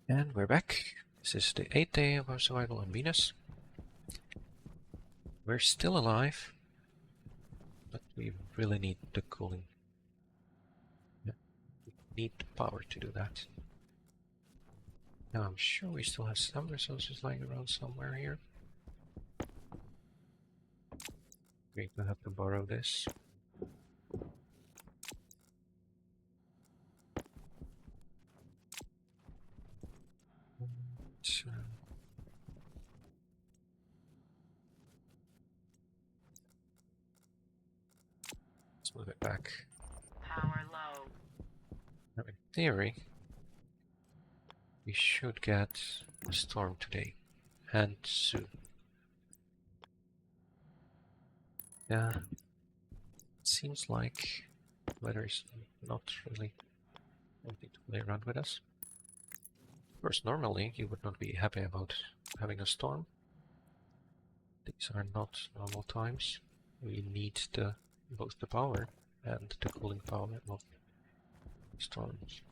And we're back. This is the 8th day of our survival on Venus. We're still alive, but we really need the cooling. Yeah, we need the power to do that. Now I'm sure we still have some resources lying around somewhere here. We're gonna have to borrow this. So, let's move it back. Power low. Now in theory, we should get a storm today, and soon. Yeah, it seems like weather is not really wanting to play around with us. Of course, normally you would not be happy about having a storm. These are not normal times. We need both the power and the cooling power of storms.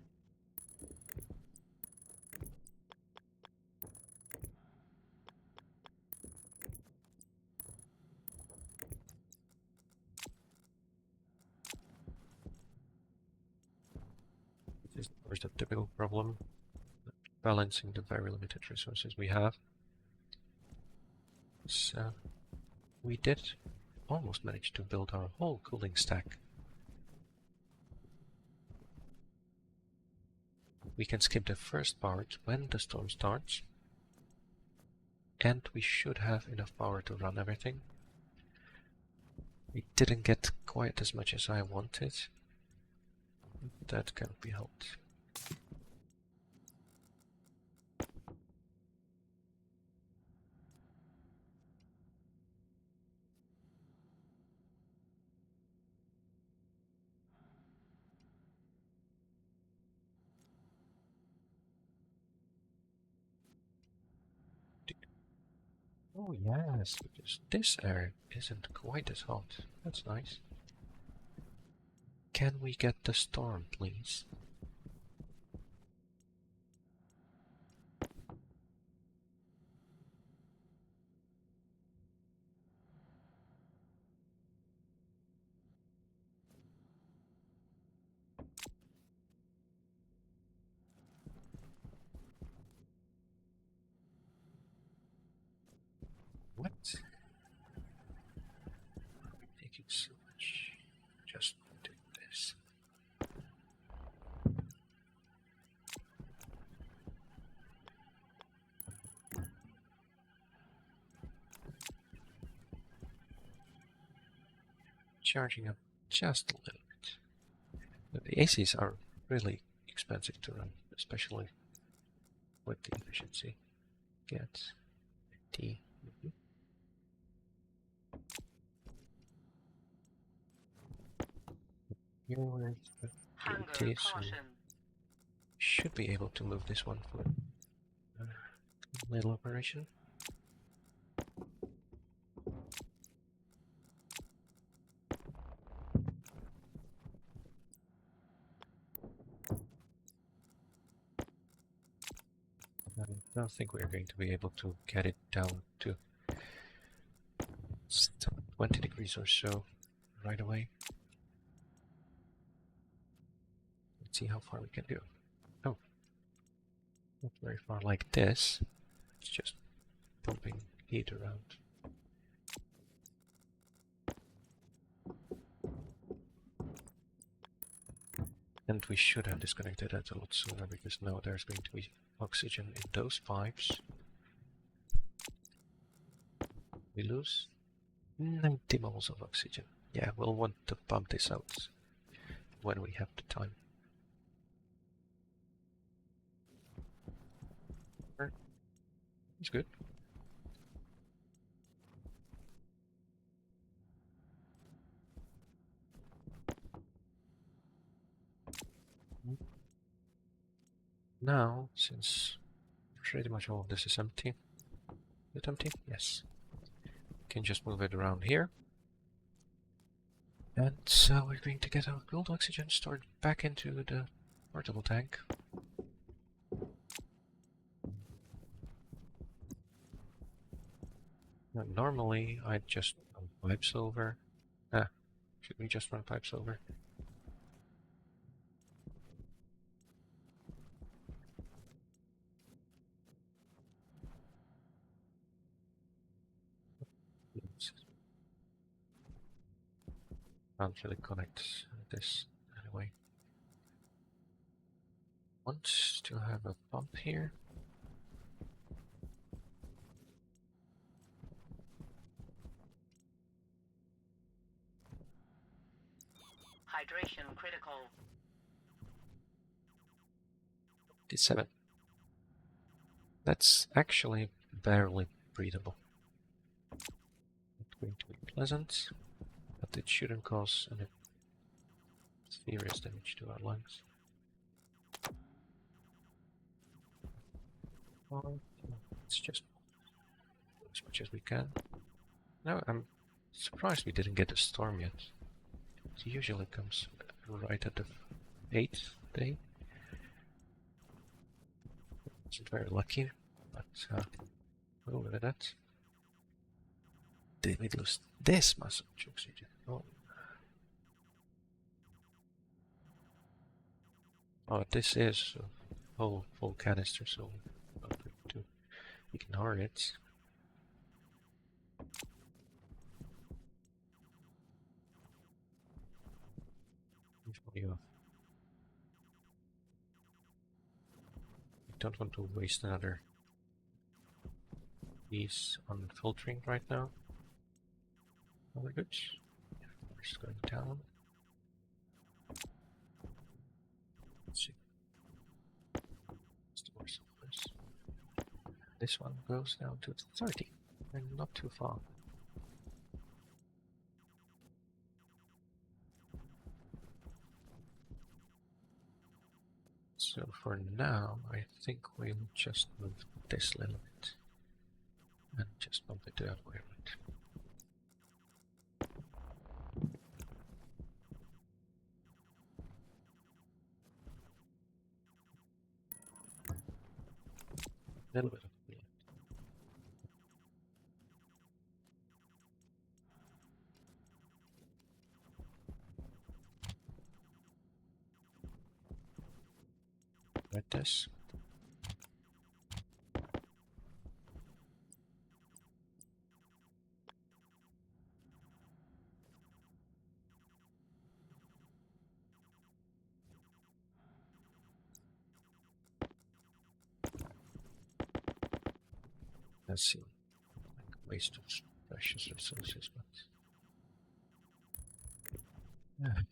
This is, of course, the typical problem, balancing the very limited resources we have. So we did almost manage to build our whole cooling stack. We can skip the first part when the storm starts, and we should have enough power to run everything. We didn't get quite as much as I wanted. That can't be helped. Oh yes, because this air isn't quite as hot. That's nice. Can we get the storm, please? What? Taking so much. Just do this. Charging up just a little bit. But the ACs are really expensive to run, especially with the efficiency. Get T. Here where's the Hunger T, so caution. should be able to move this one for a little operation. I don't think we're going to be able to get it down to 20 degrees or so right away. Let's see how far we can go. Oh, not very far like this. It's just pumping heat around. And we should have disconnected that a lot sooner, because now there's going to be oxygen in those pipes. We lose 90 moles of oxygen. Yeah, we'll want to pump this out when we have the time. It's good. Now, since pretty much all of this is empty, is it empty? Yes. Can just move it around here. And so we're going to get our cooled oxygen stored back into the portable tank. Now, normally I'd just run pipes over. Ah, should we just run pipes over? Can't really connect this anyway. Want to have a pump here. Hydration critical. 57. That's actually barely breathable. Not going to be pleasant, but it shouldn't cause any serious damage to our lungs. Well, let's just as much as we can. No, I'm surprised we didn't get a storm yet. It usually comes right at the 8th day. Wasn't very lucky, but we'll live with that. Did we lose this much oxygen? Oh. Oh, this is a whole full canister, so I'm not going to ignore it. You don't want to waste another piece on filtering right now. Oh, we're good. We're just going down. Let's see. This one goes down to 30, and not too far. So for now, I think we'll just move this little bit and just bump it the other way around. A little bit of coolant. Like this. Let's see. Like waste of precious resources, but yeah.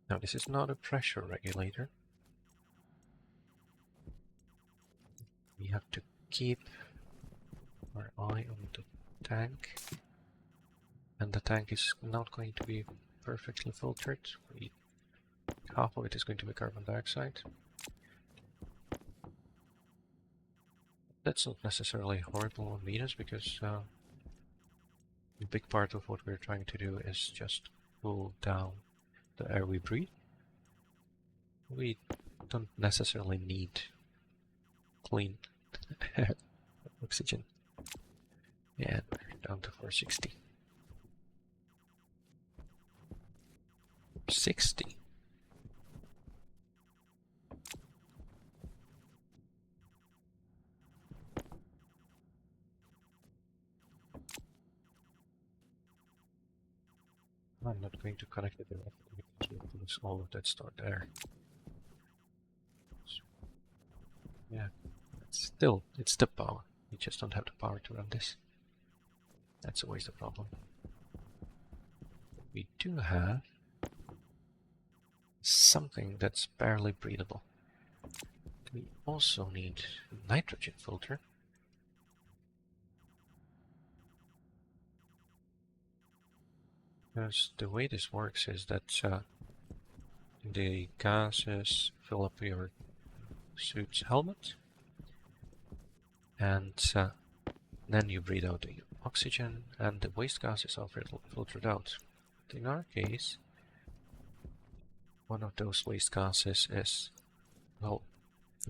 Now this is not a pressure regulator. We have to keep our eye on the tank, and the tank is not going to be perfectly filtered. Half of it is going to be carbon dioxide. That's not necessarily horrible on Venus, because a big part of what we're trying to do is just cool down the air we breathe. We don't necessarily need clean oxygen. Yeah, we're down to 460. 60. I'm not going to connect it directly because we'll lose all of that stored air. So, yeah, it's the power. We just don't have the power to run this. That's always the problem. We do have something that's barely breathable. We also need a nitrogen filter. Because the way this works is that the gases fill up your suit's helmet, and then you breathe out the oxygen, and the waste gases are filtered out. But in our case, one of those waste gases is, well,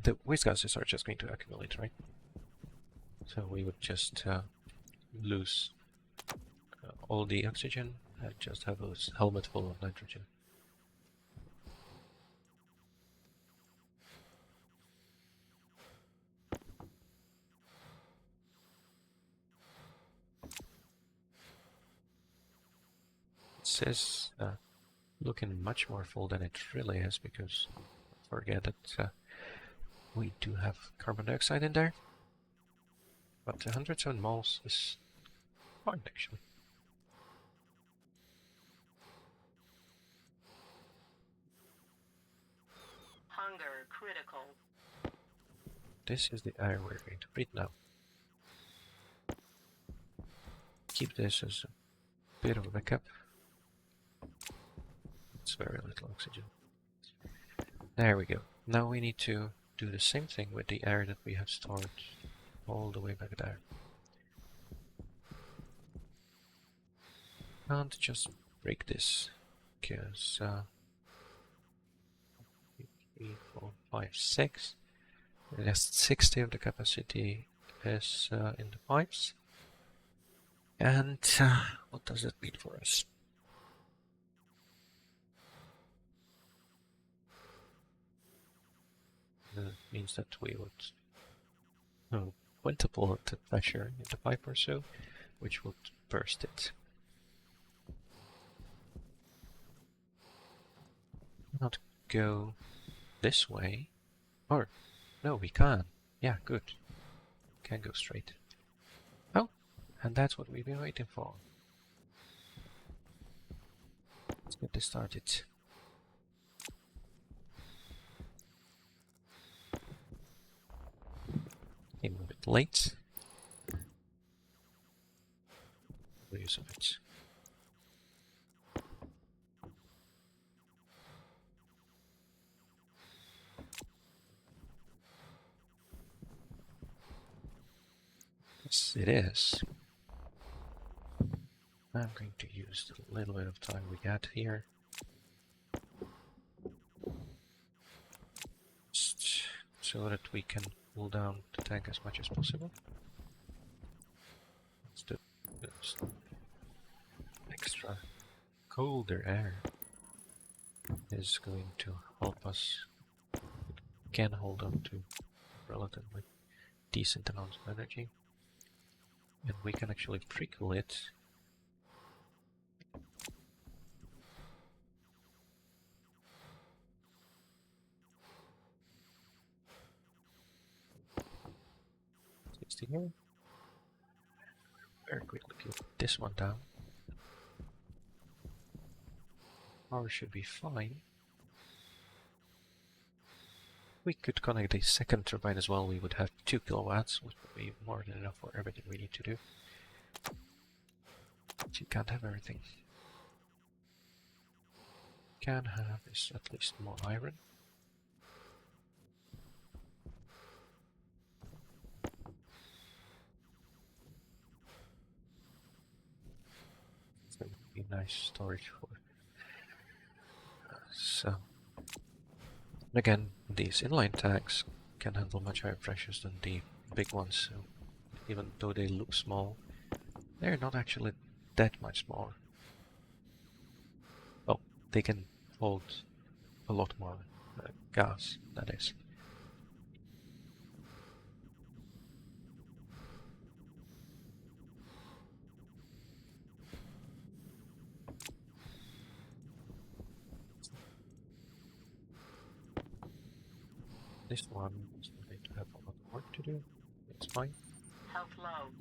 the waste gases are just going to accumulate, right? So we would just lose all the oxygen and just have a helmet full of nitrogen. It says looking much more full than it really is, because forget that we do have carbon dioxide in there. But 107 moles is fine, actually. Hunger critical. This is the air we're going to breathe now. Keep this as a bit of a backup. It's very little oxygen. There we go. Now we need to do the same thing with the air that we have stored all the way back there. Can't just break this, because 3, 4, 5, 6. The rest 60 of the capacity is in the pipes. And what does that mean for us? It means that we would quintuple the pressure in the pipe or so, which would burst it. Not go this way. Or, no, we can. Yeah, good. Can go straight. Oh, and that's what we've been waiting for. Let's get this started. Came a bit late. The use of it. Yes, it is. I'm going to use the little bit of time we got here. Just so that we can cool down the tank as much as possible. Let's do this. Extra colder air is going to help us. It can hold on to relatively decent amounts of energy, and we can actually pre-cool it. Here. Very quickly get this one down. Power should be fine. We could connect a second turbine as well. We would have 2 kilowatts, which would be more than enough for everything we need to do. But you can't have everything. Can have is at least more iron. It's going to be nice storage for so. Again, these inline tanks can handle much higher pressures than the big ones, so even though they look small, they're not actually that much smaller. Well, they can hold a lot more gas, that is. This one is going to have a lot of work to do. It's fine. Health low.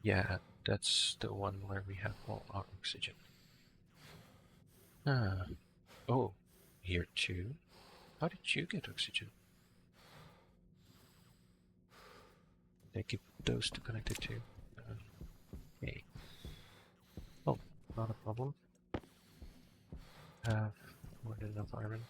Yeah, that's the one where we have all our oxygen. Ah. Oh, here too. How did you get oxygen? They keep those two connected too. Okay. Oh, not a problem. Have more than enough iron.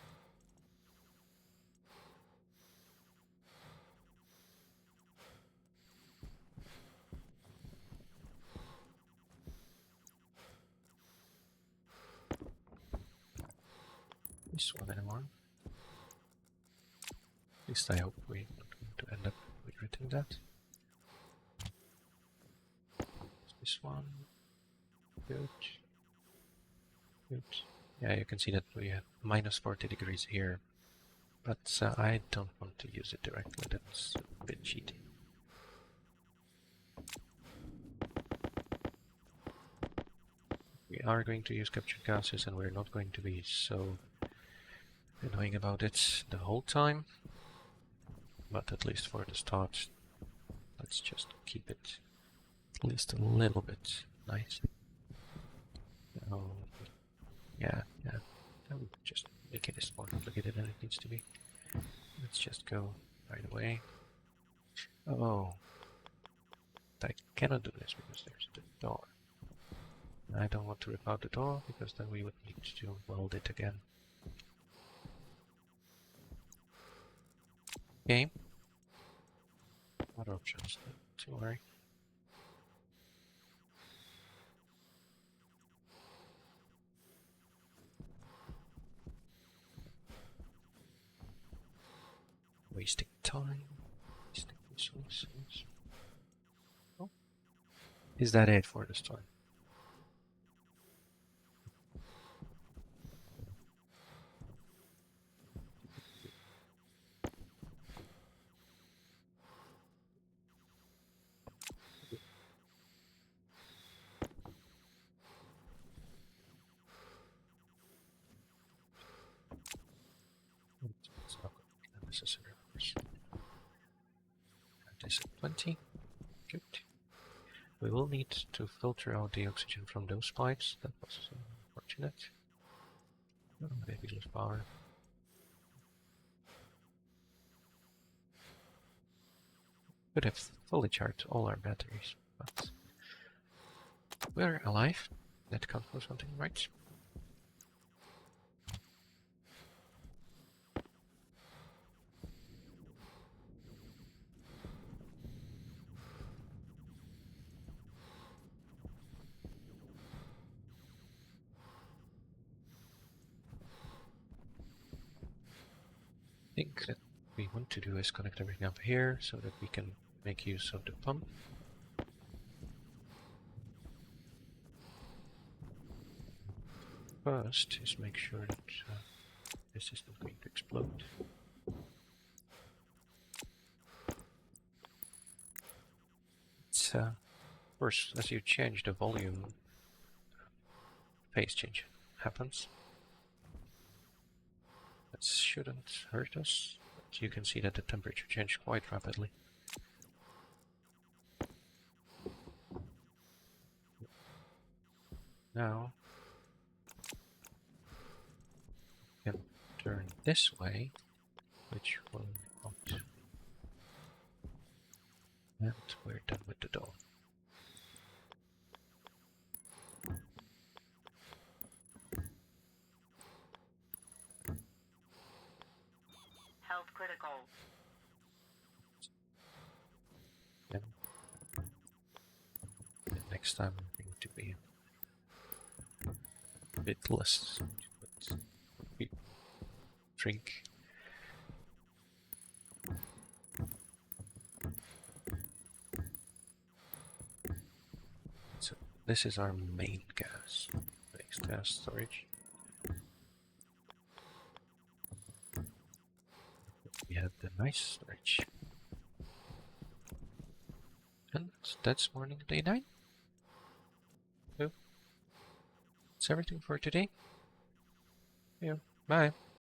this one anymore. At least I hope we're not going to end up regretting that. This one. Good. Good. Yeah, you can see that we have minus 40 degrees here. But I don't want to use it directly, that's a bit cheaty. We are going to use captured gases and we're not going to be so annoying about it the whole time. But at least for the start, let's just keep it at least a little bit nice. Oh, yeah. I would just make it as more complicated than it needs to be. Let's just go right away. Oh, I cannot do this because there's the door. I don't want to rip out the door because then we would need to weld it again. Okay. Other options, don't worry. Wasting time. Wasting resources. Oh. Is that it for this time? It's not going to be necessary, of course. That is at 20. Good. We will need to filter out the oxygen from those pipes. That was unfortunate. Oh, maybe lose power. Could have fully charged all our batteries, but we're alive. That counts for something, right? I think that we want to do is connect everything up here so that we can make use of the pump. First is make sure that this is not going to explode. It's of course, as you change the volume, phase change happens. That shouldn't hurt us, but you can see that the temperature changed quite rapidly. Now, we can turn this way, which will not. And we're done with the door. Health critical. Then the next time I'm going to be a bit less, but we drink. So this is our main gas, base gas storage. We have the nice storage. And that's morning day 9. So that's everything for today. Yeah, bye.